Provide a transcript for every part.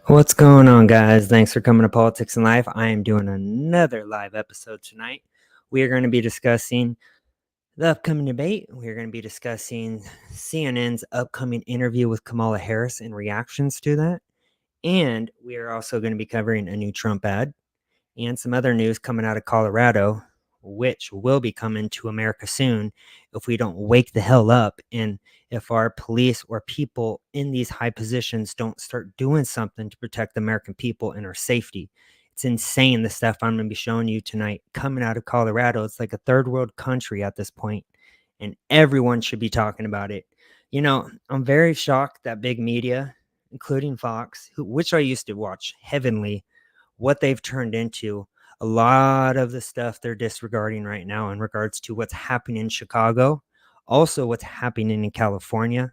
What's going on, guys? Thanks for coming to Politics and Life. I am doing another live episode tonight. We are going to be discussing the upcoming debate. We are going to be discussing CNN's upcoming interview with Kamala Harris and reactions to that. And we are also going to be covering a new Trump ad and some other news coming out of Colorado, which will be coming to America soon if we don't wake the hell up and if our police or people in these high positions don't start doing something to protect the American people and our safety. It's insane, the stuff I'm going to be showing you tonight coming out of Colorado. It's like a third world country at this point, and everyone should be talking about it. You know, I'm very shocked that big media, including Fox, which I used to watch heavily, what they've turned into. A lot of the stuff they're disregarding right now in regards to what's happening in Chicago, also what's happening in California.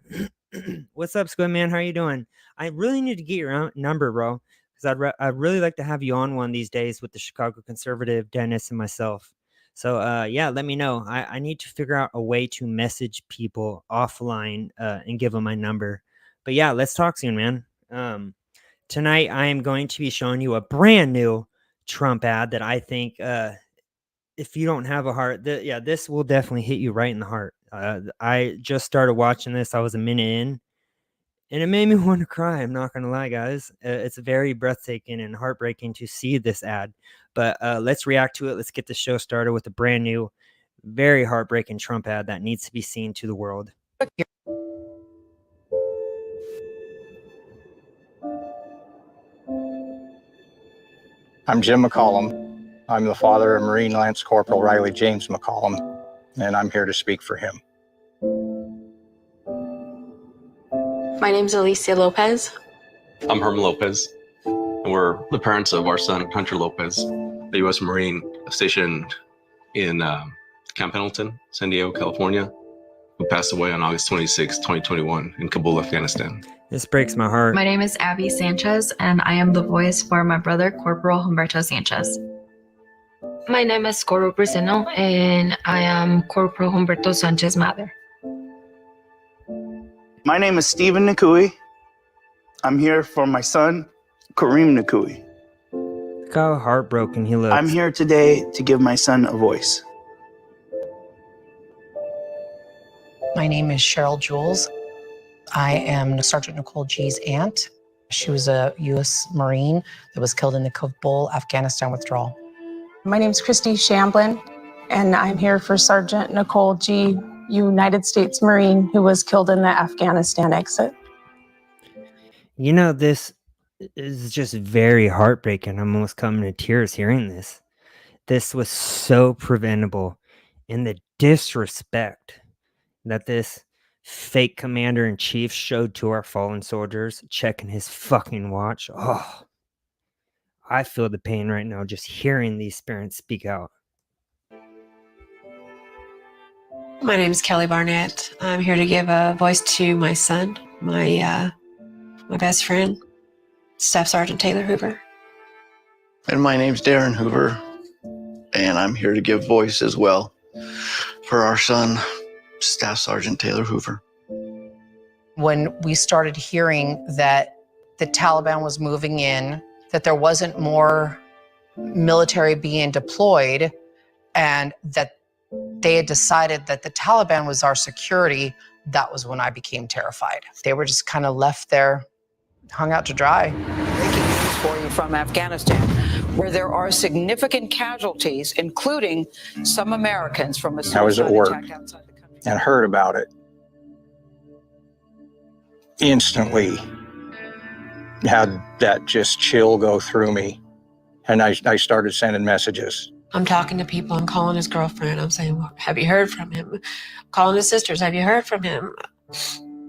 What's up, Squid Man? How are you doing? I really need to get your number, bro, because I'd really like to have you on one these days with the Chicago Conservative, Dennis, and myself. So yeah, let me know. I need to figure out a way to message people offline and give them my number. But yeah, let's talk soon, man. Tonight, I am going to be showing you a brand new Trump ad that I think, if you don't have a heart, this will definitely hit you right in the heart. I just started watching this. I was a minute in, and it made me want to cry. I'm not going to lie, guys. It's very breathtaking and heartbreaking to see this ad. But let's react to it. Let's get the show started with a brand new, very heartbreaking Trump ad that needs to be seen to the world. I'm Jim McCollum. I'm the father of Marine Lance Corporal Riley James McCollum, and I'm here to speak for him. My name's Alicia Lopez. I'm Herman Lopez, and we're the parents of our son, Hunter Lopez, the U.S. Marine stationed in Camp Pendleton, San Diego, California, who passed away on August 26, 2021 in Kabul, Afghanistan. This breaks my heart. My name is Abby Sanchez, and I am the voice for my brother, Corporal Humberto Sanchez. My name is Coro Briseno, and I am Corporal Humberto Sanchez's mother. My name is Stephen Nakui. I'm here for my son, Kareem Nakui. Look how heartbroken he looks. I'm here today to give my son a voice. My name is Cheryl Jules. I am Sergeant Nicole G's aunt. She was a U.S. Marine that was killed in the Kabul, Afghanistan withdrawal. My name is Christy Shamblin, and I'm here for Sergeant Nicole G., United States Marine, who was killed in the Afghanistan exit. You know, this is just very heartbreaking. I'm almost coming to tears hearing this. This was so preventable, and the disrespect that this fake commander-in-chief showed to our fallen soldiers, checking his fucking watch. Oh, I feel the pain right now just hearing these parents speak out. My name is Kelly Barnett. I'm here to give a voice to my son, my best friend, Staff Sergeant Taylor Hoover. And my name's Darren Hoover, and I'm here to give voice as well for our son, Staff Sergeant Taylor Hoover. When we started hearing that the Taliban was moving in, that there wasn't more military being deployed, and that they had decided that the Taliban was our security, that was when I became terrified. They were just kind of left there, hung out to dry. Breaking news for you from Afghanistan, where there are significant casualties, including some Americans from a I was at suicide work attack outside the country. and heard about it. Instantly had that just chill go through me, and I started sending messages. I'm talking to people. I'm calling his girlfriend. I'm saying, well, have you heard from him? Calling his sisters. Have you heard from him?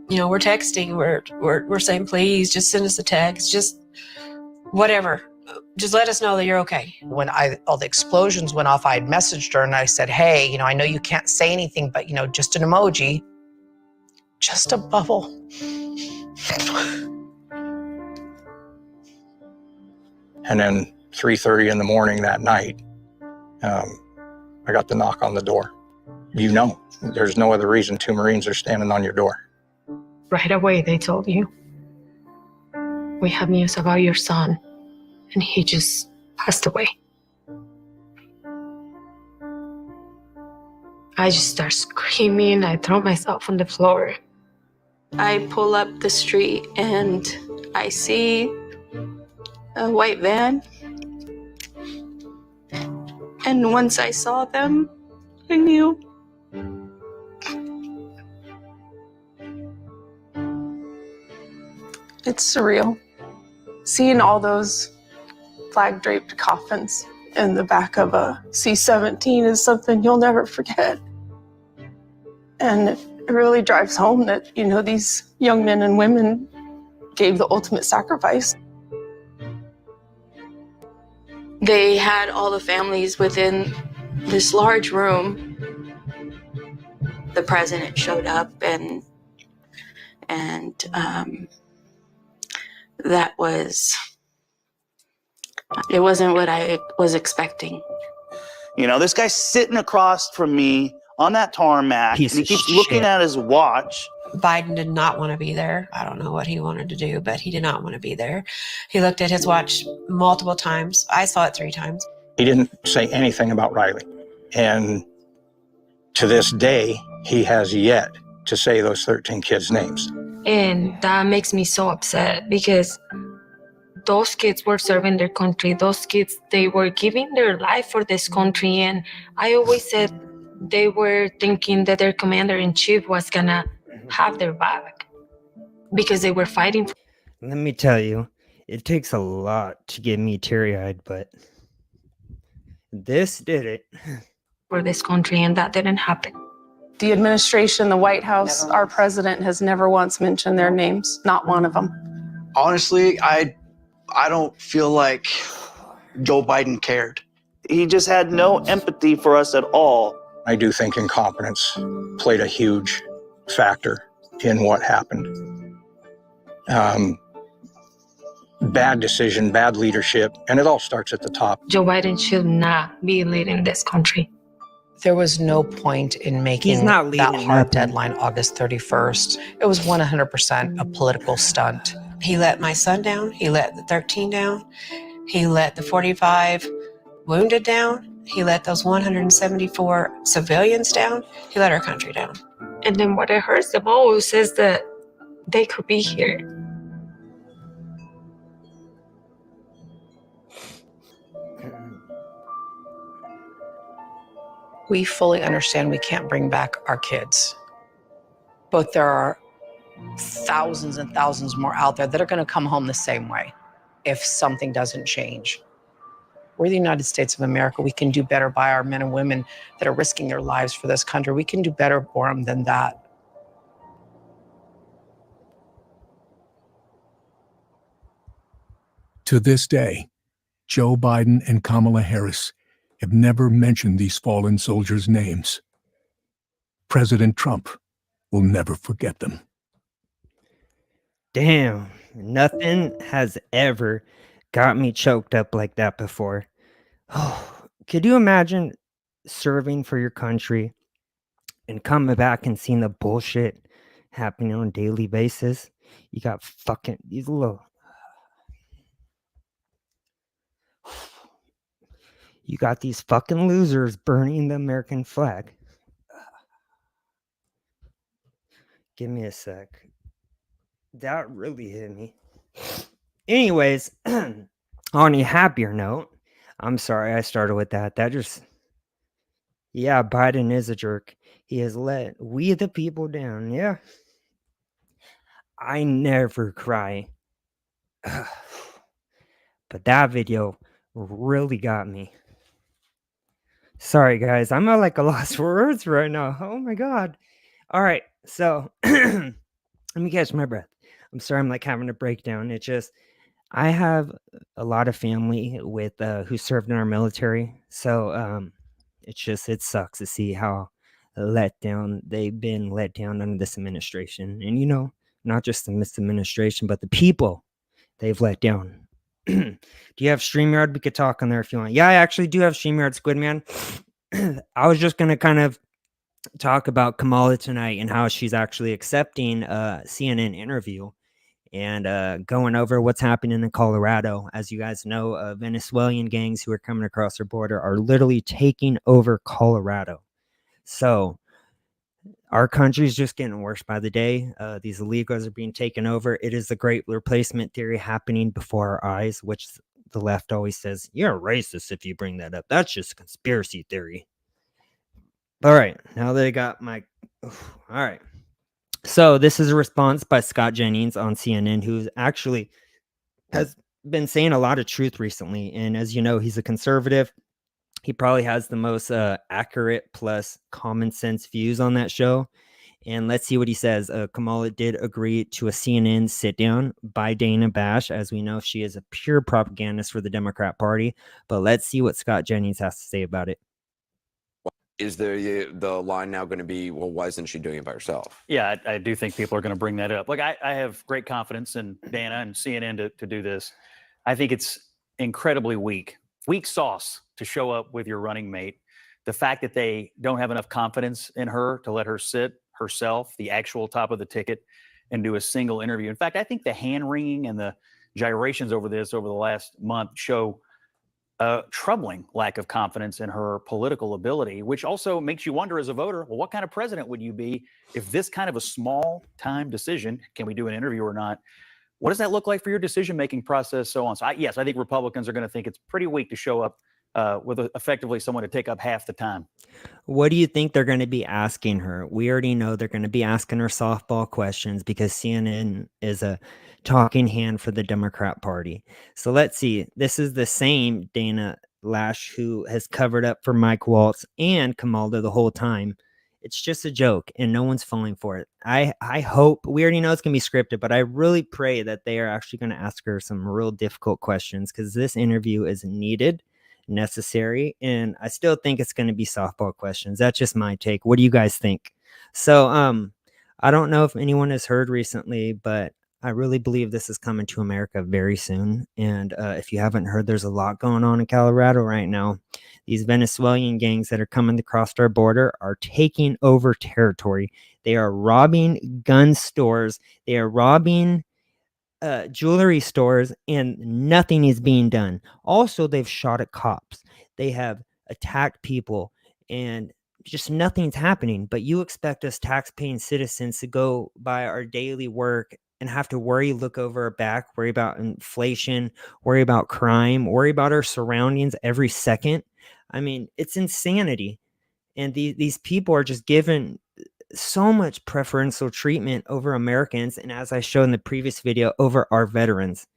You know, we're texting. We're saying, please just send us a text. Just whatever. Just let us know that you're okay. When all the explosions went off, I had messaged her and I said, hey, you know, I know you can't say anything, but, you know, just an emoji, just a bubble. And then 3:30 in the morning that night, I got the knock on the door. You know, there's no other reason 2 Marines are standing on your door. Right away, they told you. We have news about your son, and he just passed away. I just start screaming. I throw myself on the floor. I pull up the street and I see a white van. And once I saw them, I knew. It's surreal. Seeing all those flag-draped coffins in the back of a C-17 is something you'll never forget. And it really drives home that, these young men and women gave the ultimate sacrifice. They had all the families within this large room. The president showed up, and that it wasn't what I was expecting. This guy's sitting across from me on that tarmac, and he keeps looking at his watch. Biden did not want to be there. I don't know what he wanted to do, but he did not want to be there. He looked at his watch multiple times. I saw it 3 times. He didn't say anything about Riley. And to this day, he has yet to say those 13 kids' names. And that makes me so upset because those kids were serving their country. Those kids, they were giving their life for this country. And I always said they were thinking that their commander-in-chief was going to have their back because they were fighting. Let me tell you, it takes a lot to get me teary-eyed, but this did it. For this country, and that didn't happen. The administration, the White House, our president has never once mentioned their names, not one of them. Honestly, I don't feel like Joe Biden cared. He just had no empathy for us at all. I do think incompetence played a huge factor in what happened. Bad decision, bad leadership, and it all starts at the top. Joe Biden should not be leading this country. There was no point in making not that leading hard nothing. deadline August 31st. It was 100% a political stunt. He let my son down. He let the 13 down. He let the 45 wounded down. He let those 174 civilians down. He let our country down. And then what I heard the most is that they could be here. We fully understand we can't bring back our kids, but there are thousands and thousands more out there that are going to come home the same way if something doesn't change. We're the United States of America. We can do better by our men and women that are risking their lives for this country. We can do better for them than that. To this day, Joe Biden and Kamala Harris have never mentioned these fallen soldiers' names. President Trump will never forget them. Damn, nothing has ever got me choked up like that before. Oh, could you imagine serving for your country and coming back and seeing the bullshit happening on a daily basis? You got fucking these little... You got these fucking losers burning the American flag. Give me a sec. That really hit me. Anyways, on a happier note, I'm sorry I started with that. Yeah, Biden is a jerk. He has let we the people down. Yeah. I never cry. But that video really got me. Sorry, guys. I'm at like a loss for words right now. Oh my God. All right. So let me catch my breath. I'm sorry. I'm like having a breakdown. It's just, I have a lot of family with who served in our military. So it sucks to see how they've been let down under this administration. And, not just the misadministration, but the people they've let down. Do you have StreamYard? We could talk on there if you want. Yeah, I actually do have StreamYard, Squidman. I was just going to kind of talk about Kamala tonight and how she's actually accepting a CNN interview. and going over what's happening in Colorado. As you guys know, Venezuelan gangs who are coming across our border are literally taking over Colorado. So our country is just getting worse by the day. These illegals are being taken over. It is the great replacement theory happening before our eyes, which the left always says, you're a racist if you bring that up. That's just conspiracy theory. All right, now that I got my... All right. So this is a response by Scott Jennings on CNN, who actually has been saying a lot of truth recently. And as you know, he's a conservative. He probably has the most accurate plus common sense views on that show. And let's see what he says. Kamala did agree to a CNN sit down by Dana Bash. As we know, she is a pure propagandist for the Democrat Party. But let's see what Scott Jennings has to say about it. Is the line now going to be, well, why isn't she doing it by herself? Yeah, I do think people are going to bring that up. Like, I have great confidence in Dana and CNN to do this. I think it's incredibly weak sauce to show up with your running mate. The fact that they don't have enough confidence in her to let her sit herself, the actual top of the ticket, and do a single interview. In fact, I think the hand wringing and the gyrations over this over the last month show a troubling lack of confidence in her political ability, which also makes you wonder as a voter, well, what kind of president would you be if this kind of a small time decision, can we do an interview or not? What does that look like for your decision-making process, so on? So yes, I think Republicans are going to think it's pretty weak to show up with effectively someone to take up half the time. What do you think they're going to be asking her? We already know they're going to be asking her softball questions because CNN is a talking hand for the Democrat Party. So let's see. This is the same Dana Lash who has covered up for Mike Waltz and Kamala the whole time. It's just a joke and no one's falling for it. I hope, we already know it's going to be scripted, but I really pray that they are actually going to ask her some real difficult questions because this interview is needed, necessary, and I still think it's going to be softball questions. That's just my take. What do you guys think? So I don't know if anyone has heard recently, but I really believe this is coming to America very soon. And if you haven't heard, there's a lot going on in Colorado right now. These Venezuelan gangs that are coming across our border are taking over territory. They are robbing gun stores. They are robbing jewelry stores, and nothing is being done. Also, they've shot at cops. They have attacked people, and just nothing's happening. But you expect us tax-paying citizens to go by our daily work and have to worry, look over our back, worry about inflation, worry about crime, worry about our surroundings every second. I mean, it's insanity. And these people are just given so much preferential treatment over Americans, and as I showed in the previous video, over our veterans.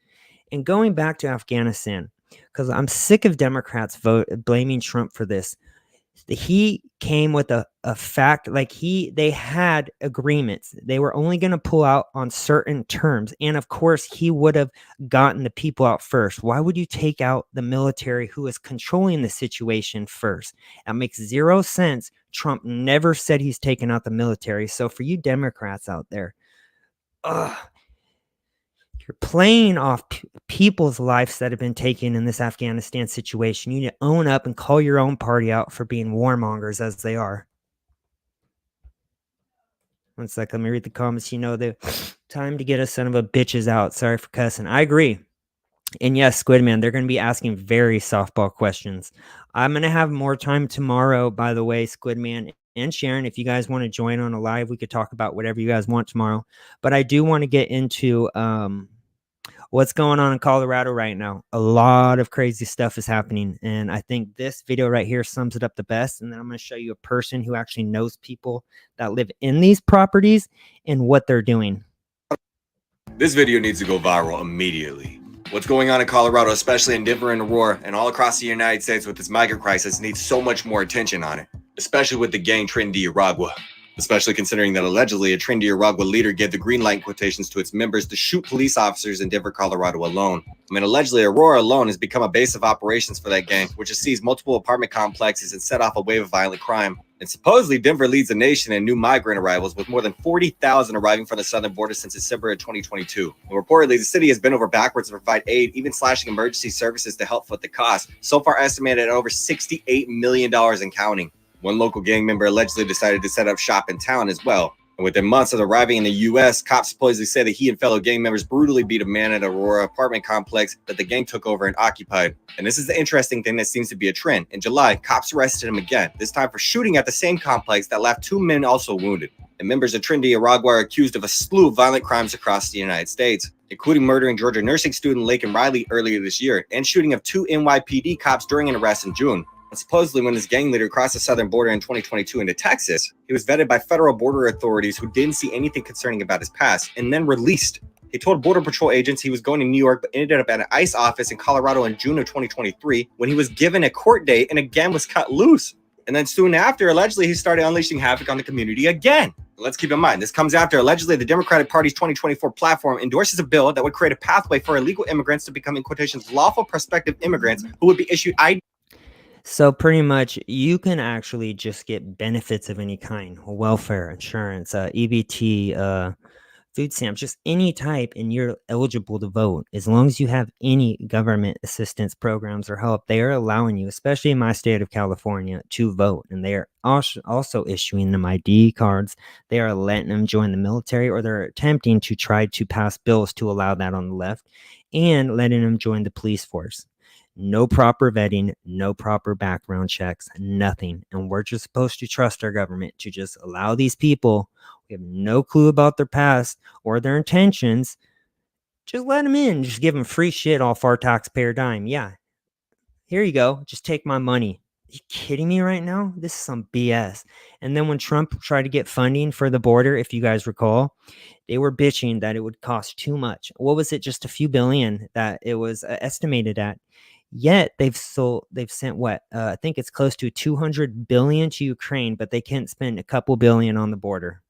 And going back to Afghanistan, because I'm sick of Democrats blaming Trump for this. He came with a fact, like they had agreements. They were only going to pull out on certain terms. And of course, he would have gotten the people out first. Why would you take out the military who is controlling the situation first? That makes zero sense. Trump never said he's taking out the military. So for you Democrats out there, you're playing off people's lives that have been taken in this Afghanistan situation. You need to own up and call your own party out for being warmongers as they are. One sec, let me read the comments. You know, the time to get a son of a bitches out. Sorry for cussing. I agree. And yes, Squidman, they're going to be asking very softball questions. I'm going to have more time tomorrow, by the way, Squidman and Sharon. If you guys want to join on a live, we could talk about whatever you guys want tomorrow. But I do want to get into what's going on in Colorado right now. A lot of crazy stuff is happening. And I think this video right here sums it up the best. And then I'm going to show you a person who actually knows people that live in these properties and what they're doing. This video needs to go viral immediately. What's going on in Colorado, especially in Denver and Aurora, and all across the United States with this MAGA crisis needs so much more attention on it, especially with the gang Trinidad, especially considering that allegedly a Trinidad leader gave the green light quotations to its members to shoot police officers in Denver, Colorado alone. I mean, allegedly Aurora alone has become a base of operations for that gang, which has seized multiple apartment complexes and set off a wave of violent crime. And supposedly Denver leads the nation in new migrant arrivals, with more than 40,000 arriving from the southern border since December of 2022. And reportedly, the city has bent over backwards to provide aid, even slashing emergency services to help foot the cost, so far estimated at over $68 million and counting. One local gang member allegedly decided to set up shop in town as well. And within months of arriving in the U.S., cops supposedly say that he and fellow gang members brutally beat a man at Aurora apartment complex that the gang took over and occupied. And this is the interesting thing that seems to be a trend. In July, cops arrested him again, this time for shooting at the same complex that left 2 men also wounded. And members of Trinity Aragua are accused of a slew of violent crimes across the United States, including murdering Georgia nursing student Laken Riley earlier this year and shooting of 2 NYPD cops during an arrest in June. And supposedly, when this gang leader crossed the southern border in 2022 into Texas, he was vetted by federal border authorities who didn't see anything concerning about his past and then released. He told Border Patrol agents he was going to New York, but ended up at an ICE office in Colorado in June of 2023 when he was given a court date and again was cut loose. And then soon after, allegedly, he started unleashing havoc on the community again. Let's keep in mind, this comes after allegedly the Democratic Party's 2024 platform endorses a bill that would create a pathway for illegal immigrants to become, in quotations, lawful prospective immigrants who would be issued ID. So pretty much you can actually just get benefits of any kind, welfare, insurance, EBT, food stamps, just any type, and you're eligible to vote. As long as you have any government assistance programs or help, they are allowing you, especially in my state of California, to vote. And they are also issuing them ID cards. They are letting them join the military, or they're attempting to try to pass bills to allow that on the left, and letting them join the police force. No proper vetting, no proper background checks, nothing. And we're just supposed to trust our government to just allow these people, we have no clue about their past or their intentions, just let them in. Just give them free shit off our taxpayer dime. Yeah, here you go. Just take my money. Are you kidding me right now? This is some BS. And then when Trump tried to get funding for the border, if you guys recall, they were bitching that it would cost too much. What was it? Just a few billion that it was estimated at. Yet they've sent what? I think it's close to 200 billion to Ukraine, but they can't spend a couple billion on the border.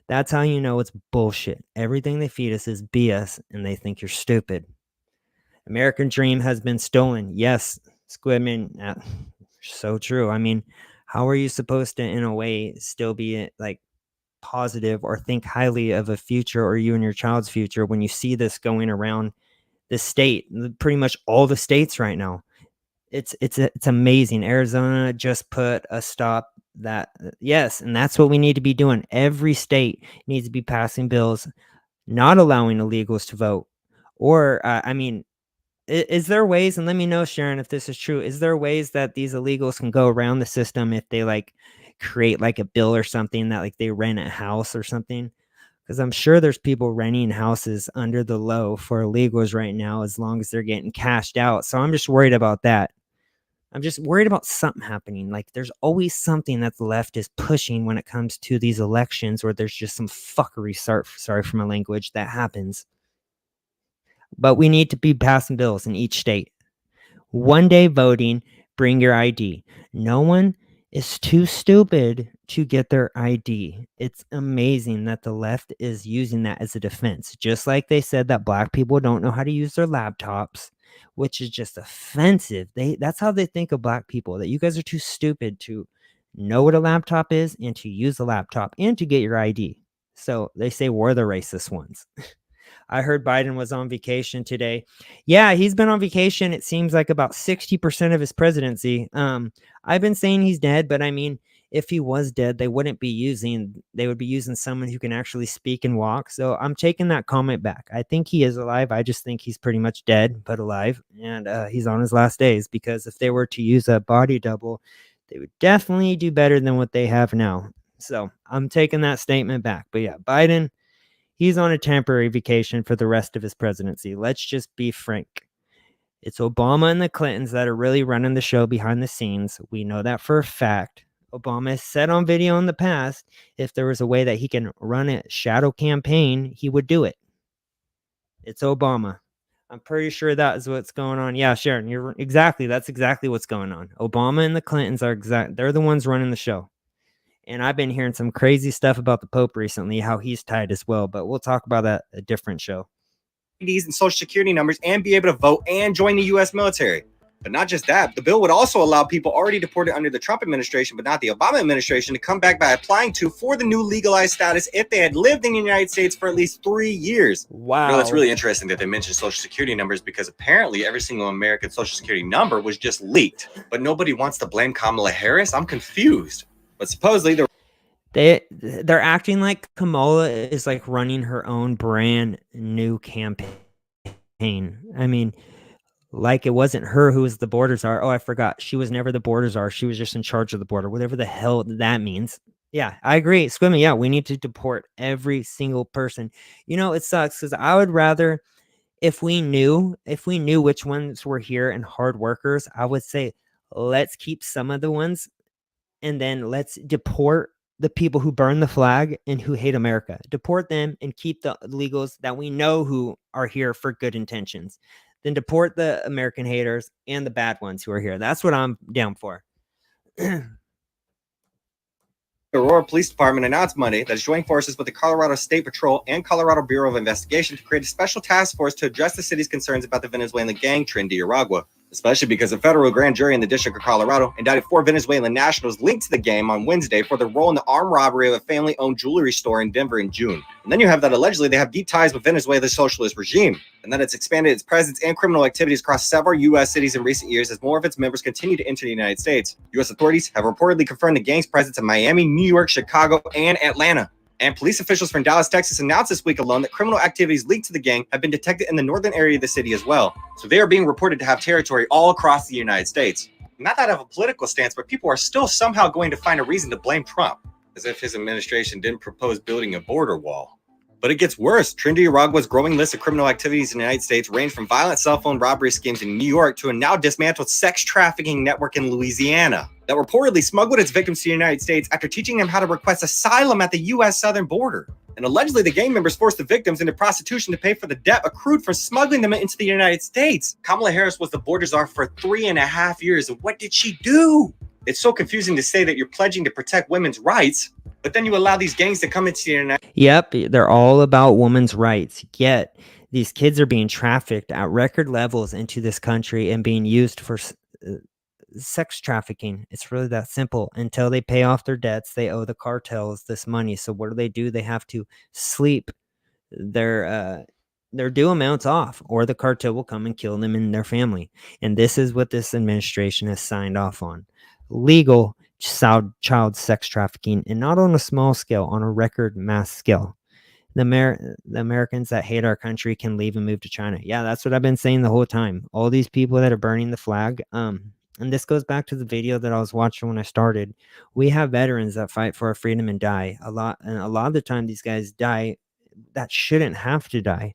That's how you know it's bullshit. Everything they feed us is BS, and they think you're stupid. American dream has been stolen. Yes, Squidman, so true. I mean, how are you supposed to, in a way, still be like positive or think highly of a future or you and your child's future when you see this going around the state, pretty much all the states right now? It's amazing. Arizona just put a stop that, yes, and that's what we need to be doing. Every state needs to be passing bills not allowing illegals to vote. Or I mean, is there ways, and let me know, Sharon, if this is true, is there ways that these illegals can go around the system if they like create like a bill or something that like they rent a house or something? Because I'm sure there's people renting houses under the low for illegals right now, as long as they're getting cashed out. So I'm just worried about that. I'm just worried about something happening. Like there's always something that the left is pushing when it comes to these elections, or there's just some fuckery, sorry for my language, that happens. But we need to be passing bills in each state. One day voting, bring your ID. No one is too stupid to get their ID. It's amazing that the left is using that as a defense. Just like they said that black people don't know how to use their laptops, which is just offensive. That's how they think of black people, that you guys are too stupid to know what a laptop is and to use the laptop and to get your ID. So they say we're the racist ones. I heard Biden was on vacation today. Yeah, he's been on vacation. It seems like about 60% of his presidency. I've been saying he's dead, but I mean, if he was dead, they would be using someone who can actually speak and walk. So I'm taking that comment back. I think he is alive. I just think he's pretty much dead, but alive. And he's on his last days, because if they were to use a body double, they would definitely do better than what they have now. So I'm taking that statement back. But yeah, Biden, he's on a temporary vacation for the rest of his presidency. Let's just be frank. It's Obama and the Clintons that are really running the show behind the scenes. We know that for a fact. Obama has said on video in the past, if there was a way that he can run a shadow campaign, he would do it. It's Obama. I'm pretty sure that is what's going on. Yeah, Sharon, that's exactly what's going on. Obama and the Clintons they're the ones running the show. And I've been hearing some crazy stuff about the Pope recently, how he's tied as well. But we'll talk about that a different show. IDs and social security numbers and be able to vote and join the U.S. military. But not just that, the bill would also allow people already deported under the Trump administration, but not the Obama administration, to come back by applying for the new legalized status if they had lived in the United States for at least 3 years. Wow. You know, that's really interesting that they mentioned social security numbers, because apparently every single American social security number was just leaked. But nobody wants to blame Kamala Harris. I'm confused. But supposedly They're acting like Kamala is like running her own brand new campaign. I mean, like it wasn't her who was the border czar. Oh, I forgot. She was never the border czar. She was just in charge of the border, whatever the hell that means. Yeah, I agree. Squimmy, yeah, we need to deport every single person. You know, it sucks because I would rather if we knew which ones were here and hard workers, I would say let's keep some of the ones and then let's deport the people who burn the flag and who hate America. Deport them and keep the illegals that we know who are here for good intentions. Then deport the American haters and the bad ones who are here. That's what I'm down for. The Aurora Police Department announced Monday that it's joining forces with the Colorado State Patrol and Colorado Bureau of Investigation to create a special task force to address the city's concerns about the Venezuelan gang Trinity Aragua, especially because a federal grand jury in the District of Colorado indicted 4 Venezuelan nationals linked to the gang on Wednesday for their role in the armed robbery of a family-owned jewelry store in Denver in June. And then you have that allegedly they have deep ties with Venezuela's socialist regime, and that it's expanded its presence and criminal activities across several U.S. cities in recent years as more of its members continue to enter the United States. U.S. authorities have reportedly confirmed the gang's presence in Miami, New York, Chicago, and Atlanta. And police officials from Dallas, Texas announced this week alone that criminal activities linked to the gang have been detected in the northern area of the city as well. So they are being reported to have territory all across the United States. Not that I have a political stance, but people are still somehow going to find a reason to blame Trump, as if his administration didn't propose building a border wall. But it gets worse. Trinity Aragua's growing list of criminal activities in the United States range from violent cell phone robbery schemes in New York to a now dismantled sex trafficking network in Louisiana that reportedly smuggled its victims to the United States after teaching them how to request asylum at the U.S. southern border. And allegedly, the gang members forced the victims into prostitution to pay for the debt accrued from smuggling them into the United States. Kamala Harris was the border czar for 3.5 years, and what did she do? It's so confusing to say that you're pledging to protect women's rights, but then you allow these gangs to come into the United States. Yep, they're all about women's rights. Yet these kids are being trafficked at record levels into this country and being used for sex trafficking. It's really that simple. Until they pay off their debts, they owe the cartels this money. So what do? They have to sleep their due amounts off, or the cartel will come and kill them and their family. And this is what this administration has signed off on: legal child sex trafficking, and not on a small scale, on a record mass scale. The Americans that hate our country can leave and move to China. Yeah, that's what I've been saying the whole time. All these people that are burning the flag, and this goes back to the video that I was watching when I started. We have veterans that fight for our freedom and die a lot of the time. These guys die that shouldn't have to die,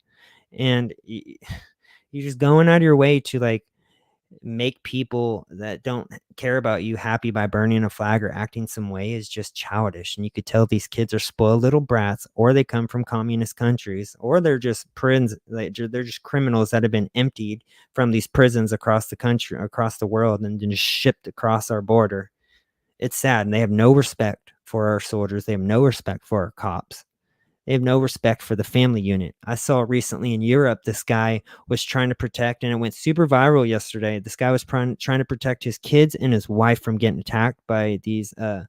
and you're just going out of your way to like make people that don't care about you happy by burning a flag or acting some way is just childish. And you could tell these kids are spoiled little brats, or they come from communist countries, or they're just they're just criminals that have been emptied from these prisons across the country, across the world, and then just shipped across our border. It's sad, and they have no respect for our soldiers. They have no respect for our cops. They have no respect for the family unit. I saw recently in Europe, this guy was trying to protect, and it went super viral yesterday. This guy was trying to protect his kids and his wife from getting attacked by these, I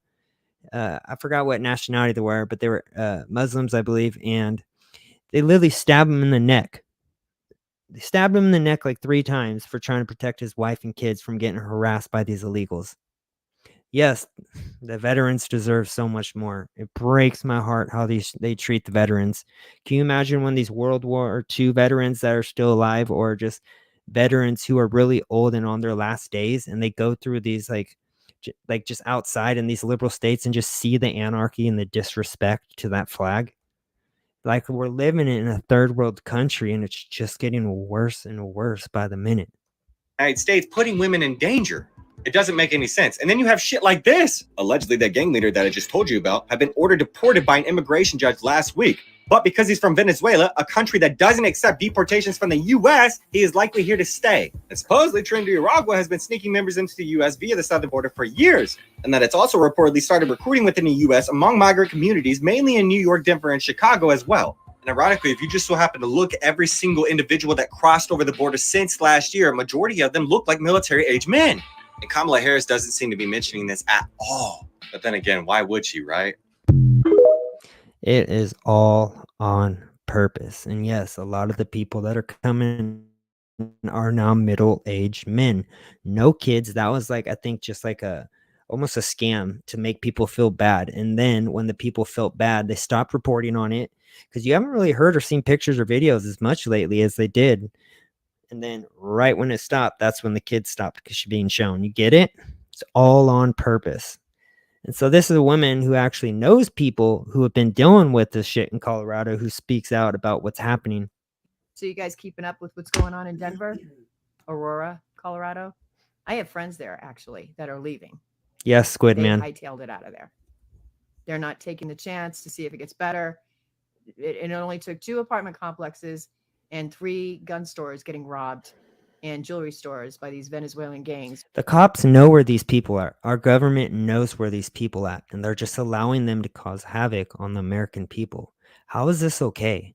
forgot what nationality they were, but they were Muslims, I believe, and they literally stabbed him in the neck. They stabbed him in the neck like 3 times for trying to protect his wife and kids from getting harassed by these illegals. Yes, the veterans deserve so much more. It breaks my heart how they treat the veterans. Can you imagine when these World War II veterans that are still alive, or just veterans who are really old and on their last days, and they go through these like just outside in these liberal states and just see the anarchy and the disrespect to that flag? Like, we're living in a third world country, and it's just getting worse and worse by the minute. United States, putting women in danger. It doesn't make any sense. And then you have shit like this. Allegedly, that gang leader that I just told you about had been ordered deported by an immigration judge last week. But because he's from Venezuela, a country that doesn't accept deportations from the U.S., he is likely here to stay. And supposedly, Trinity Aragua has been sneaking members into the U.S. via the southern border for years. And that it's also reportedly started recruiting within the U.S. among migrant communities, mainly in New York, Denver, and Chicago as well. And ironically, if you just so happen to look at every single individual that crossed over the border since last year, a majority of them look like military-age men. And Kamala Harris doesn't seem to be mentioning this at all. But then again, why would she, right? It is all on purpose. And yes, a lot of the people that are coming are now middle-aged men. No kids. That was like, I think, just like a almost a scam to make people feel bad. And then when the people felt bad, they stopped reporting on it, because you haven't really heard or seen pictures or videos as much lately as they did. And then right when it stopped, that's when the kids stopped because she's being shown. You get it? It's all on purpose. And so this is a woman who actually knows people who have been dealing with this shit in Colorado, who speaks out about what's happening. So you guys keeping up with what's going on in Denver, Aurora, Colorado? I have friends there actually that are leaving. Yes, Squid They Man. hightailed it out of there. They're not taking the chance to see if it gets better. It only took 2 apartment complexes and 3 gun stores getting robbed and jewelry stores by these Venezuelan gangs. The cops know where these people are. Our government knows where these people are, and they're just allowing them to cause havoc on the American people. How is this okay?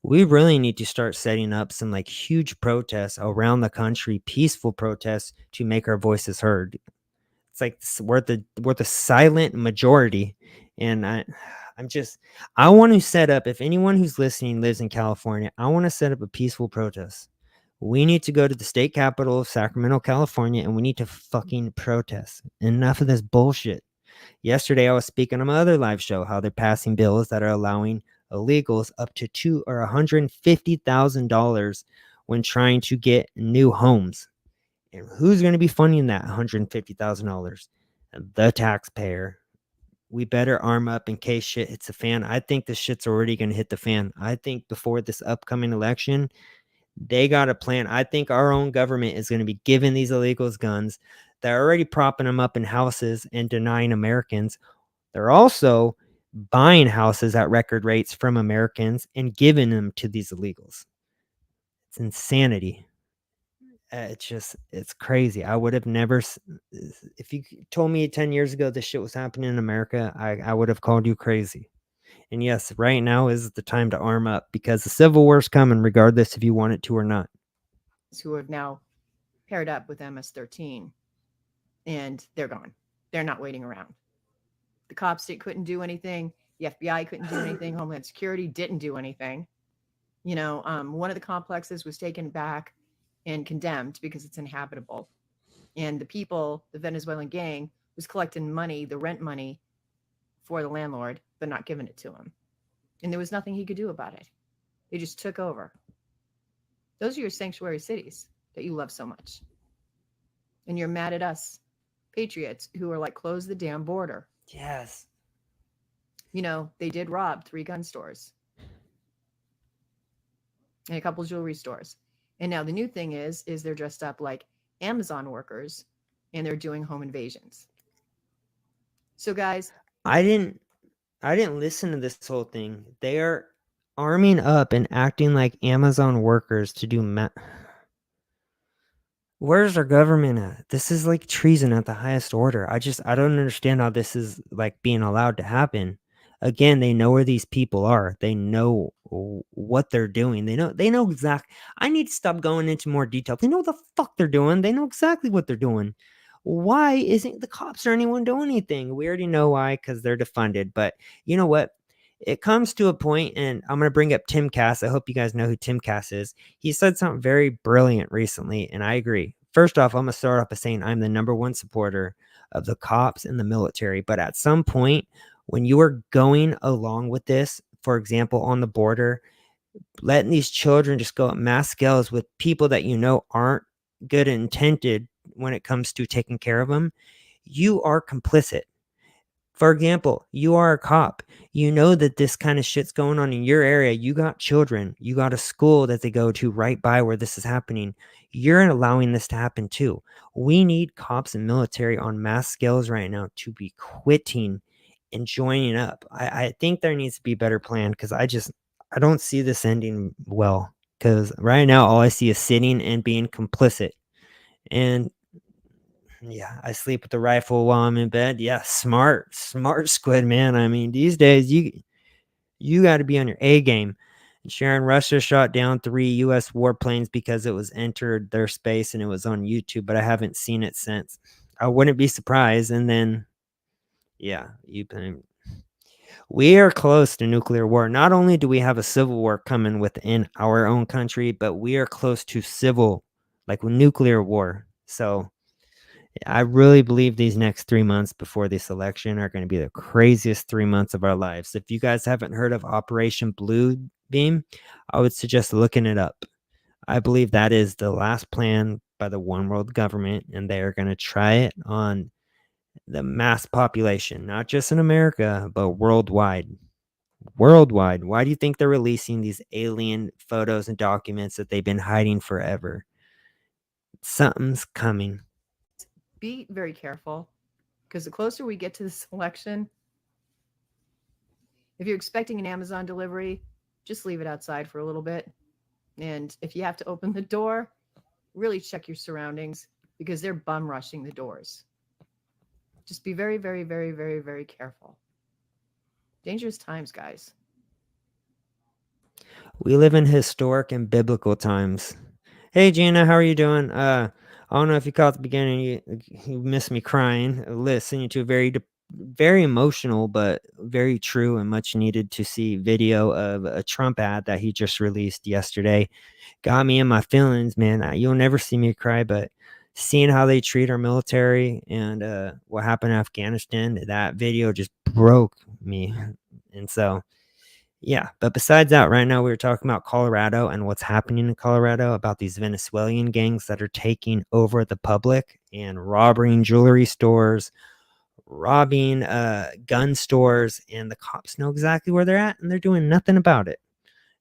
We really need to start setting up some like huge protests around the country, peaceful protests, to make our voices heard. It's like we're the silent majority, and I want to set up, if anyone who's listening lives in California, I want to set up a peaceful protest. We need to go to the state capital of Sacramento, California, and we need to fucking protest. Enough of this bullshit. Yesterday, I was speaking on my other live show how they're passing bills that are allowing illegals up to $200,000 or $150,000 when trying to get new homes. And who's going to be funding that $150,000? The taxpayer. We better arm up in case shit hits the fan. I think this shit's already going to hit the fan. I think before this upcoming election, they got a plan. I think our own government is going to be giving these illegals guns. They're already propping them up in houses and denying Americans. They're also buying houses at record rates from Americans and giving them to these illegals. It's insanity. It's crazy. I would have never, if you told me 10 years ago this shit was happening in America, I would have called you crazy. And yes, right now is the time to arm up, because the Civil War's coming regardless if you want it to or not. Who have now paired up with MS-13, and they're gone. They're not waiting around. The cops couldn't do anything. The FBI couldn't do anything. Homeland Security didn't do anything. You know, one of the complexes was taken back and condemned because it's inhabitable. And the people, the Venezuelan gang, was collecting money, the rent money, for the landlord, but not giving it to him. And there was nothing he could do about it. They just took over. Those are your sanctuary cities that you love so much. And you're mad at us, patriots, who are like, close the damn border. Yes. You know, they did rob 3 gun stores and a couple jewelry stores. And now the new thing is they're dressed up like Amazon workers and they're doing home invasions. So guys, I didn't listen to this whole thing. They are arming up and acting like Amazon workers to do Where's our government at? This is like treason at the highest order. I don't understand how this is like being allowed to happen. Again, they know where these people are. They know what they're doing. They know exactly. I need to stop going into more detail. They know what the fuck they're doing. They know exactly what they're doing. Why isn't the cops or anyone doing anything? We already know why, because they're defunded. But you know what? It comes to a point, and I'm going to bring up Tim Cass. I hope you guys know who Tim Cass is. He said something very brilliant recently, and I agree. First off, I'm going to start off by saying I'm the #1 supporter of the cops and the military. But at some point, when you are going along with this, for example, on the border, letting these children just go at mass scales with people that you know aren't good and intended when it comes to taking care of them, you are complicit. For example, you are a cop. You know that this kind of shit's going on in your area. You got children. You got a school that they go to right by where this is happening. You're allowing this to happen too. We need cops and military on mass scales right now to be quitting and joining up. I think there needs to be a better plan, because I don't see this ending well. Because right now, all I see is sitting and being complicit. And yeah, I sleep with the rifle while I'm in bed. Yeah, smart Squid Man. I mean, these days you got to be on your A game. Sharon, Russia shot down 3 U.S. warplanes because it was entered their space, and it was on YouTube, but I haven't seen it since. I wouldn't be surprised. And then, yeah, we are close to nuclear war. Not only do we have a civil war coming within our own country, but we are close to civil, like nuclear war. So I really believe these next 3 months before this election are going to be the craziest 3 months of our lives. If you guys haven't heard of Operation Blue Beam, I would suggest looking it up. I believe that is the last plan by the one world government, and they are going to try it on the mass population, not just in America, but worldwide. Worldwide. Why do you think they're releasing these alien photos and documents that they've been hiding forever? Something's coming. Be very careful, because the closer we get to this election, if you're expecting an Amazon delivery, just leave it outside for a little bit. And if you have to open the door, really check your surroundings, because they're bum rushing the doors. Just be very, very, very, very, very careful. Dangerous times, guys. We live in historic and biblical times. Hey, Gina, how are you doing? I don't know if you caught the beginning. You missed me crying, listening to a very emotional, but very true and much needed to see video of a Trump ad that he just released yesterday. Got me in my feelings, man. You'll never see me cry, but seeing how they treat our military and what happened in Afghanistan, that video just broke me. And so, yeah, but besides that, right now we were talking about Colorado and what's happening in Colorado about these Venezuelan gangs that are taking over the public and robbing jewelry stores, robbing gun stores, and the cops know exactly where they're at and they're doing nothing about it.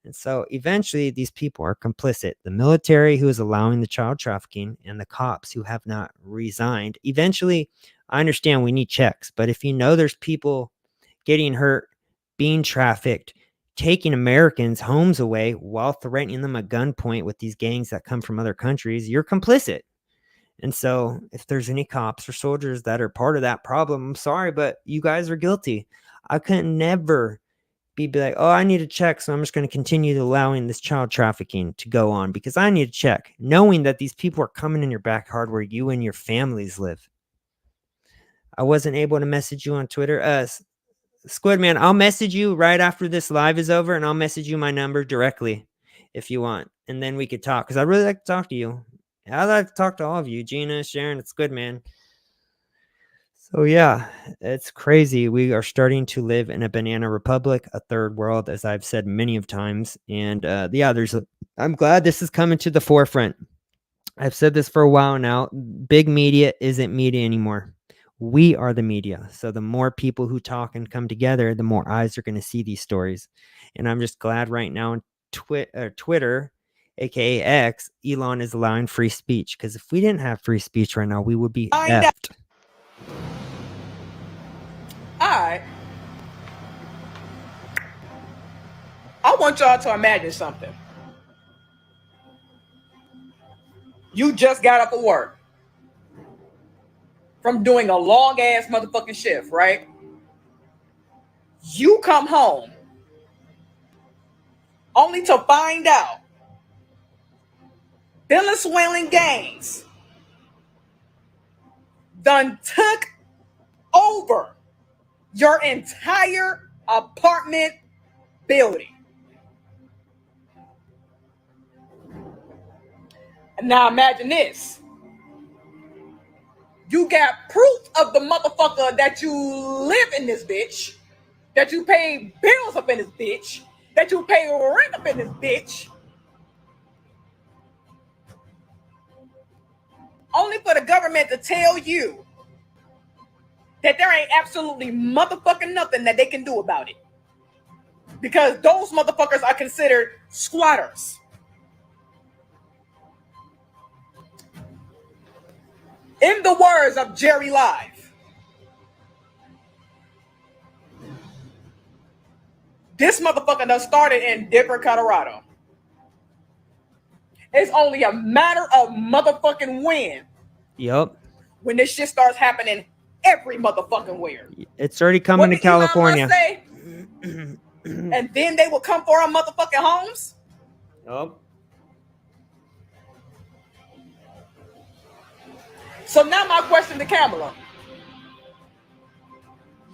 And so eventually these people are complicit. The military who is allowing the child trafficking and the cops who have not resigned. Eventually, I understand we need checks, but if you know there's people getting hurt, being trafficked, taking Americans' homes away while threatening them at gunpoint with these gangs that come from other countries, you're complicit. And so if there's any cops or soldiers that are part of that problem, I'm sorry, but you guys are guilty. I couldn't never be like, oh, I need a check, so I'm just going to continue allowing this child trafficking to go on because I need a check, knowing that these people are coming in your backyard where you and your families live. I wasn't able to message you on Twitter. Squidman, I'll message you right after this live is over, and I'll message you my number directly if you want, and then we could talk, because I really like to talk to you. I'd like to talk to all of you, Gina, Sharon, it's Squidman. So yeah, it's crazy. We are starting to live in a banana republic, a third world, as I've said many of times. And yeah, I'm glad this is coming to the forefront. I've said this for a while now. Big media isn't media anymore. We are the media. So the more people who talk and come together, the more eyes are going to see these stories. And I'm just glad right now on Twitter, aka X, Elon is allowing free speech. Because if we didn't have free speech right now, we would be effed. I want y'all to imagine something. You just got up at work from doing a long ass motherfucking shift, right? You come home only to find out Venezuelan gangs done took over your entire apartment building. And now imagine this. You got proof of the motherfucker that you live in this bitch, that you pay bills up in this bitch, that you pay rent up in this bitch, only for the government to tell you that there ain't absolutely motherfucking nothing that they can do about it. Because those motherfuckers are considered squatters. In the words of Jerry Live, this motherfucker done started in Denver, Colorado. It's only a matter of motherfucking when. Yep. When this shit starts happening every motherfucking where. It's already coming to California. Elon Musk say? And then they will come for our motherfucking homes? Yep. So now my question to Kamala.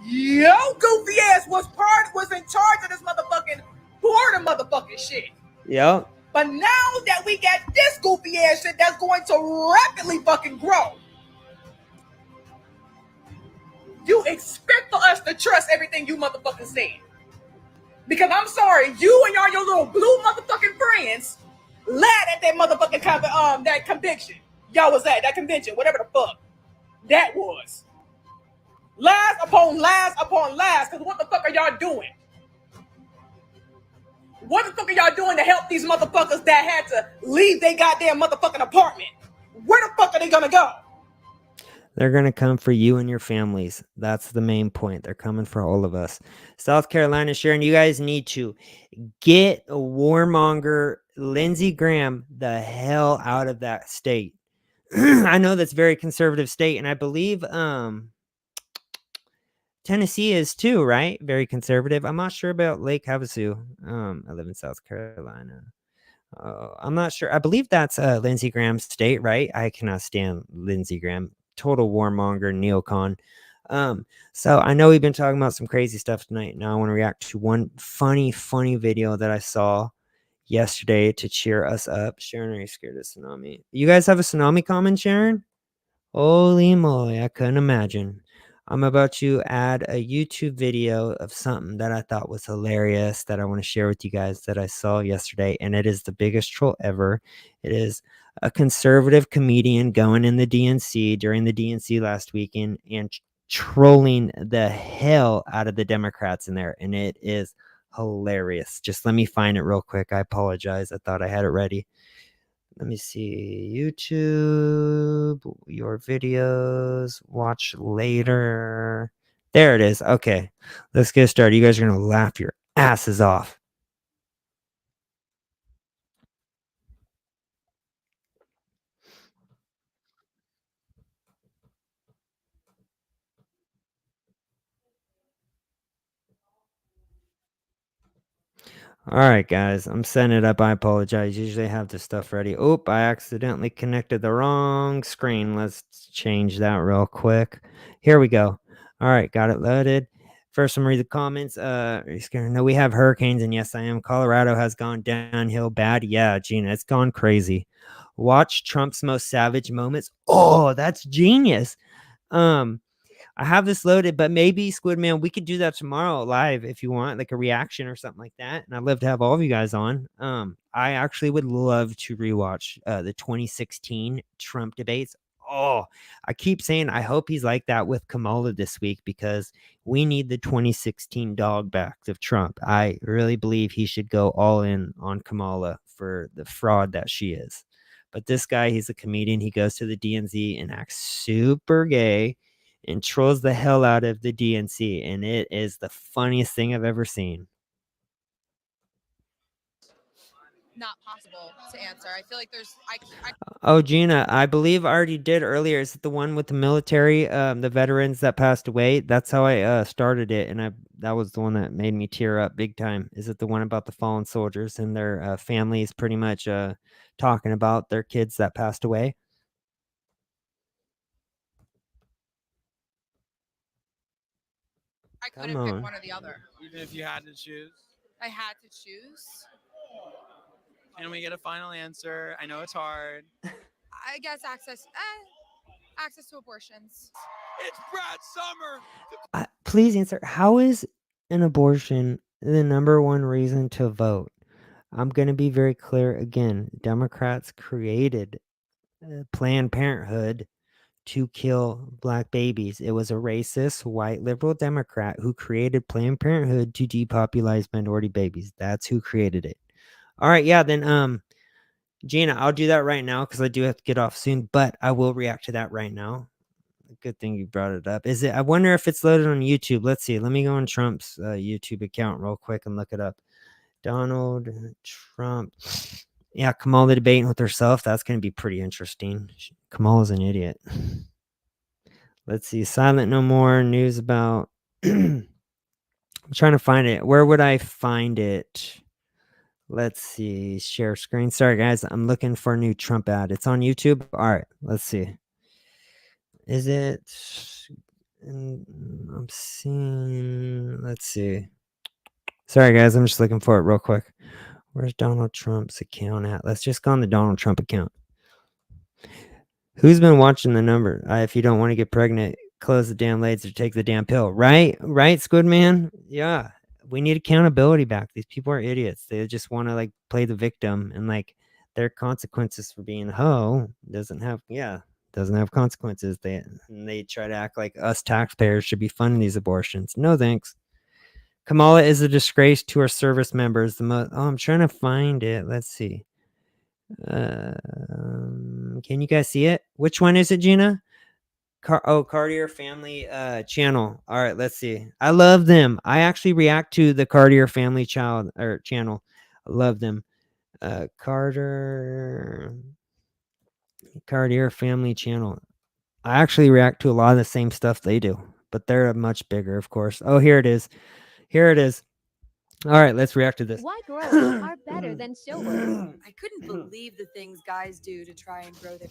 Yo, goofy ass was in charge of this motherfucking border motherfucking shit. Yep. But now that we got this goofy ass shit that's going to rapidly fucking grow. you expect for us to trust everything you motherfucking say. Because I'm sorry, you and all your little blue motherfucking friends lied at that motherfucking that conviction. Y'all was at that convention, whatever the fuck that was. Lies upon lies upon lies. Because what the fuck are y'all doing? What the fuck are y'all doing to help these motherfuckers that had to leave their goddamn motherfucking apartment? Where the fuck are they gonna go? They're going to come for you and your families. That's the main point. They're coming for all of us. South Carolina, Sharon, you guys need to get a warmonger Lindsey Graham the hell out of that state. I know that's a very conservative state, and I believe Tennessee is too, right? Very conservative. I'm not sure about Lake Havasu. I live in South Carolina. I'm not sure. I believe that's Lindsey Graham's state, right? I cannot stand Lindsey Graham. Total warmonger, neocon. So I know we've been talking about some crazy stuff tonight. Now I want to react to one funny video that I saw yesterday to cheer us up. Sharon, are you scared of tsunami? You guys have a tsunami coming, Sharon? Holy moly, I couldn't imagine. I'm about to add a YouTube video of something that I thought was hilarious that I want to share with you guys that I saw yesterday, and it is the biggest troll ever. It is a conservative comedian going in the DNC during the DNC last weekend and trolling the hell out of the Democrats in there, and it is hilarious. Just let me find it real quick. I apologize. I thought I had it ready. Let me see. YouTube, your videos, watch later. There it is. Okay, let's get started. You guys are going to laugh your asses off. All right, guys, I'm setting it up. I apologize. Usually I have this stuff ready. Oop, I accidentally connected the wrong screen. Let's change that real quick. Here we go. All right, got it loaded. First, I'm gonna read the comments. Are you scared? No, we have hurricanes, and yes, I am. Colorado has gone downhill bad. Yeah, Gina, it's gone crazy. Watch Trump's most savage moments. Oh, that's genius. I have this loaded, but maybe Squidman, we could do that tomorrow live if you want, like a reaction or something like that. And I'd love to have all of you guys on. I actually would love to rewatch the 2016 Trump debates. Oh, I keep saying I hope he's like that with Kamala this week because we need the 2016 dog back of Trump. I really believe he should go all in on Kamala for the fraud that she is. But this guy, he's a comedian. He goes to the DNC and acts super gay and trolls the hell out of the DNC, and it is the funniest thing I've ever seen. Not possible to answer. I feel like there's Oh, Gina, I believe I already did earlier. Is it the one with the military, the veterans that passed away? That's how I started it, and that was the one that made me tear up big time. Is it the one about the fallen soldiers and their families pretty much talking about their kids that passed away? I couldn't pick one or the other. Even if you had to choose. I had to choose. Can we get a final answer? I know it's hard. I guess access to abortions. It's Brad Summer. Please answer. How is an abortion the number one reason to vote? I'm going to be very clear again. Democrats created Planned Parenthood to kill black babies. It was a racist, white, liberal Democrat who created Planned Parenthood to depopulize minority babies. That's who created it. All right, yeah, then Gina, I'll do that right now because I do have to get off soon, but I will react to that right now. Good thing you brought it up. Is it? I wonder if it's loaded on YouTube. Let's see. Let me go on Trump's YouTube account real quick and look it up. Donald Trump. Yeah, Kamala debating with herself. That's going to be pretty interesting. Kamala's an idiot. Let's see. Silent No More. News about. I'm trying to find it. Where would I find it? Let's see. Share screen. Sorry, guys. I'm looking for a new Trump ad. It's on YouTube. All right. Let's see. Is it? I'm seeing. Let's see. Sorry, guys. I'm just looking for it real quick. Where's Donald Trump's account at? Let's just go on the Donald Trump account. Who's been watching the number? If you don't want to get pregnant, close the damn laser, take the damn pill. Right, Squid Man. Yeah, we need accountability back. These people are idiots. They just want to like play the victim, and like their consequences for being a hoe doesn't have consequences. They try to act like us taxpayers should be funding these abortions. No thanks. Kamala is a disgrace to our service members. I'm trying to find it. Let's see. Can you guys see it? Which one is it, Gina? Cartier Family channel. All right, let's see. I love them. I actually react to the Cartier Family channel. I love them. Cartier Family channel. I actually react to a lot of the same stuff they do, but they're much bigger, of course. Oh, here it is. All right, let's react to this. Why girls are better than showers. I couldn't believe the things guys do to try and grow their.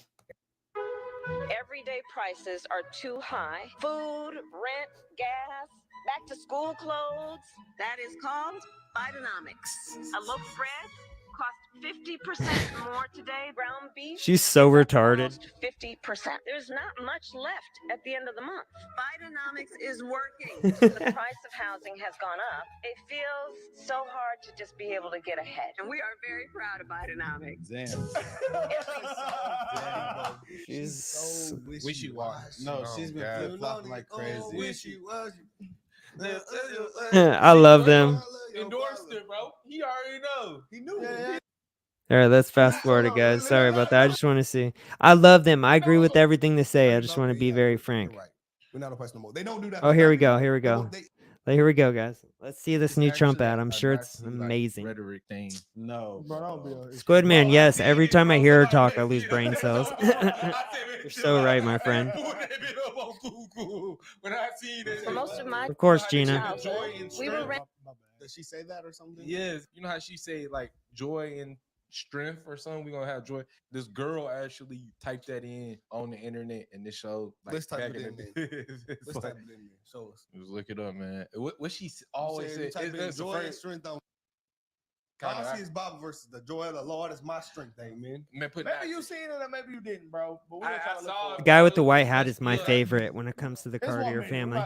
Everyday prices are too high. Food, rent, gas, back to school clothes. That is called Bidenomics. A loaf of bread costs 50% more today. Ground beef. She's so retarded. 50%. There's not much left at the end of the month. Bidenomics is working. The price of housing has gone up. It feels so hard to just be able to get ahead. And we are very proud of Bidenomics. She's so wishy-washy. No, she's been flip-flopping like crazy. Wishy-washy. I love them. Endorsed it, bro. He already know. He knew it. All right, let's fast forward it, guys. Sorry about that. I just want to see. I love them. I agree with everything they say. I just want to be very frank. We're not oppressed no more. They don't do that. Oh, here we go. Here we go, guys. Let's see this new Trump ad. I'm sure it's amazing. Rhetoric thing. No. Squid Man, yes. Every time I hear her talk, I lose brain cells. You're so right, my friend. For most of my Of course, Gina. childhood, we were Does she say that or something? Yes. You know how she say like joy and strength or something? We're gonna have joy. This girl actually typed that in on the internet and it showed like let's type it in. Let's type it in. Show us. Just look it up, man. What she always said. It's joy and strength on. All I see is Bible verses. The joy of the Lord is my strength. Amen. Man, maybe you seen it or maybe you didn't, bro. But we The guy with the white hat is my favorite when it comes to the Cartier family.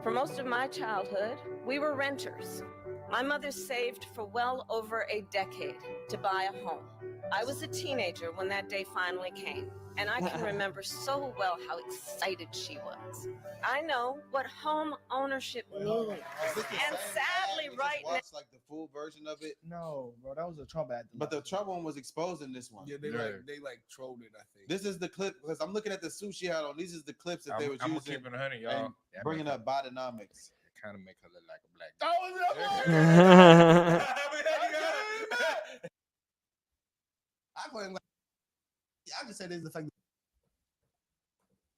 For most of my childhood, we were renters. My mother saved for well over a decade to buy a home. I was a teenager when that day finally came, and I can remember so well how excited she was. I know what home ownership means. And sadly, right now, like the full version of it. No, bro, that was a Trump ad. But the Trump one was exposed in this one. Yeah, they trolled it. I think this is the clip because I'm looking at the sushi had on. These is the clips that they was using. I'm keeping 100, y'all. Bringing up Bidenomics. Kind of make her look like a black. I just said this the fact.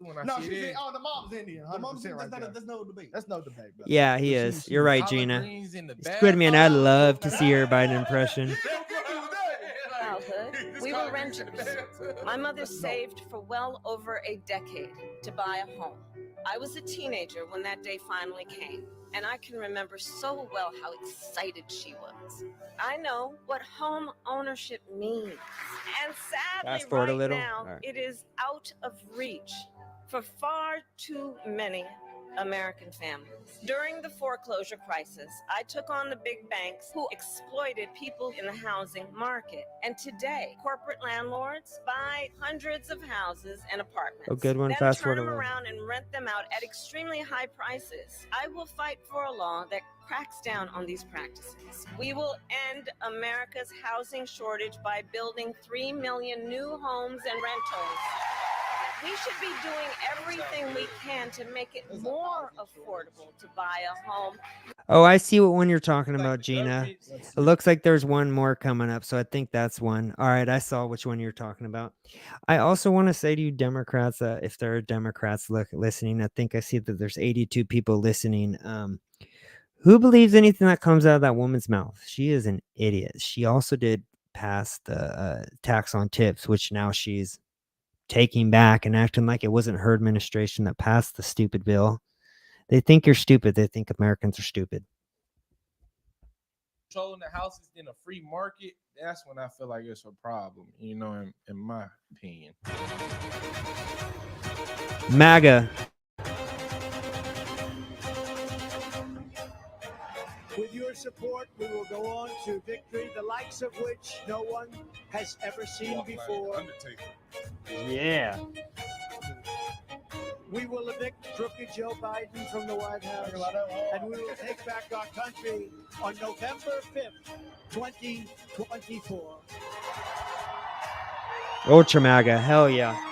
No, she said, "Oh, the mom's Indian." The mom's Indian. That's no debate. That's no debate. Bro. Yeah, he is. You're right, Gina. Squid Man, I'd love to see your Biden impression. childhood, we were renters. My mother saved for well over a decade to buy a home. I was a teenager when that day finally came, and I can remember so well how excited she was. I know what home ownership means, and sadly right now, it is out of reach for far too many American families. During the foreclosure crisis, I took on the big banks who exploited people in the housing market. And today, corporate landlords buy hundreds of houses and apartments. Oh, good one. Then Fast turn forward them a little. around and rent them out at extremely high prices. I will fight for a law that cracks down on these practices. We will end America's housing shortage by building 3 million new homes and rentals. We should be doing everything we can to make it more affordable to buy a home. Oh, I see what one you're talking about, Gina. It looks like there's one more coming up, so I think that's one. All right, I saw which one you're talking about. I also want to say to you Democrats, if there are Democrats listening, I think I see that there's 82 people listening. Who believes anything that comes out of that woman's mouth? She is an idiot. She also did pass the tax on tips, which now she's taking back and acting like it wasn't her administration that passed the stupid bill. They think you're stupid. They think Americans are stupid. Controlling the houses in a free market, that's when I feel like it's a problem, you know, in my opinion. MAGA. support, we will go on to victory, the likes of which no one has ever seen before. Yeah. We will evict crooked Joe Biden from the White House, and we will take back our country on November 5th, 2024. Ultra MAGA. Hell yeah.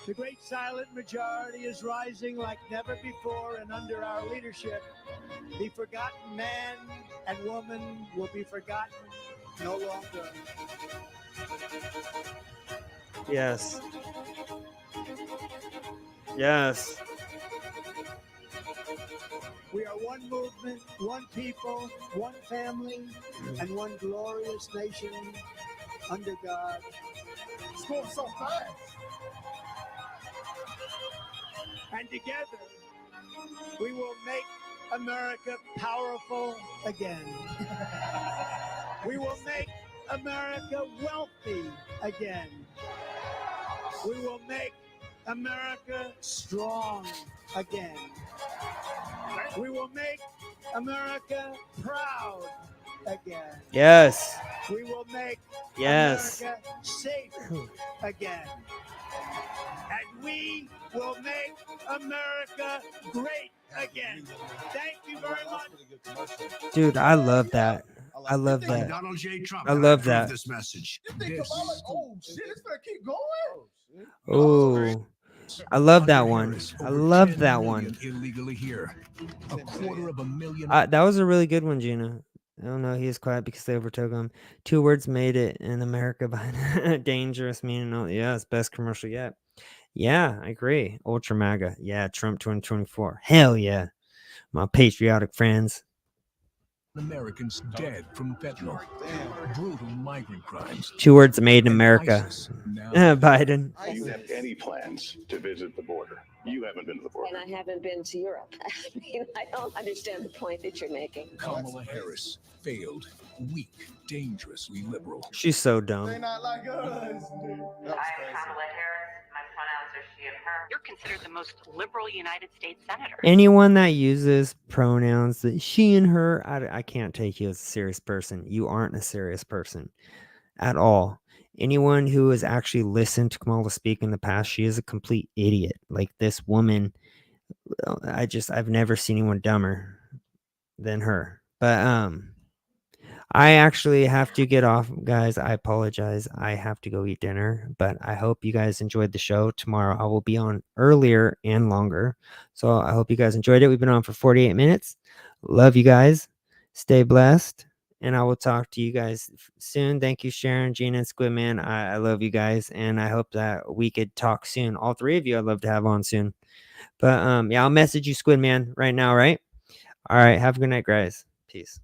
The great silent majority is rising like never before, and under our leadership, the forgotten man and woman will be forgotten no longer. Yes. Yes. We are one movement, one people, one family, and one glorious nation under God. It's going so fast. And together, we will make America powerful again. We will make America wealthy again. We will make America strong again. We will make America proud again. Yes. We will make Yes. America safe again. And we will make America great again. Thank you very much. Dude, I love that. I love that. Donald J. Trump I love approve that. this message. Oh shit, it's gonna keep going. Oh, I love that one. Harris, I over love 10 that million one. illegally here. A quarter of a million. That was a really good one, Gina. I don't know. He is quiet because they overtook him. 2 words made it in America by dangerous, meaning, oh, yeah, it's best commercial yet. Yeah, I agree. Ultra MAGA. Yeah, Trump 2024. Hell yeah. My patriotic friends. Americans dead from fentanyl, brutal migrant crimes. 2 words made in and America. ISIS now Biden. Do you have any plans to visit the border? You haven't been to the border. And I haven't been to Europe. I mean, I don't understand the point that you're making. Kamala Harris failed, weak, dangerously liberal. She's so dumb. They're not like us. I am Kamala Harris. My pronouns are she and her. You're considered the most liberal United States senator. Anyone that uses pronouns that she and her, I can't take you as a serious person. You aren't a serious person at all. Anyone who has actually listened to Kamala speak in the past, she is a complete idiot. Like this woman, I've never seen anyone dumber than her. But I actually have to get off, guys. I apologize. I have to go eat dinner, but I hope you guys enjoyed the show. Tomorrow I will be on earlier and longer. So I hope you guys enjoyed it. We've been on for 48 minutes. Love you guys. Stay blessed. And I will talk to you guys soon. Thank you, Sharon, Gina, and Squidman. I love you guys. And I hope that we could talk soon. All 3 of you I'd love to have on soon. But yeah, I'll message you, Squidman, right now, right? All right. Have a good night, guys. Peace.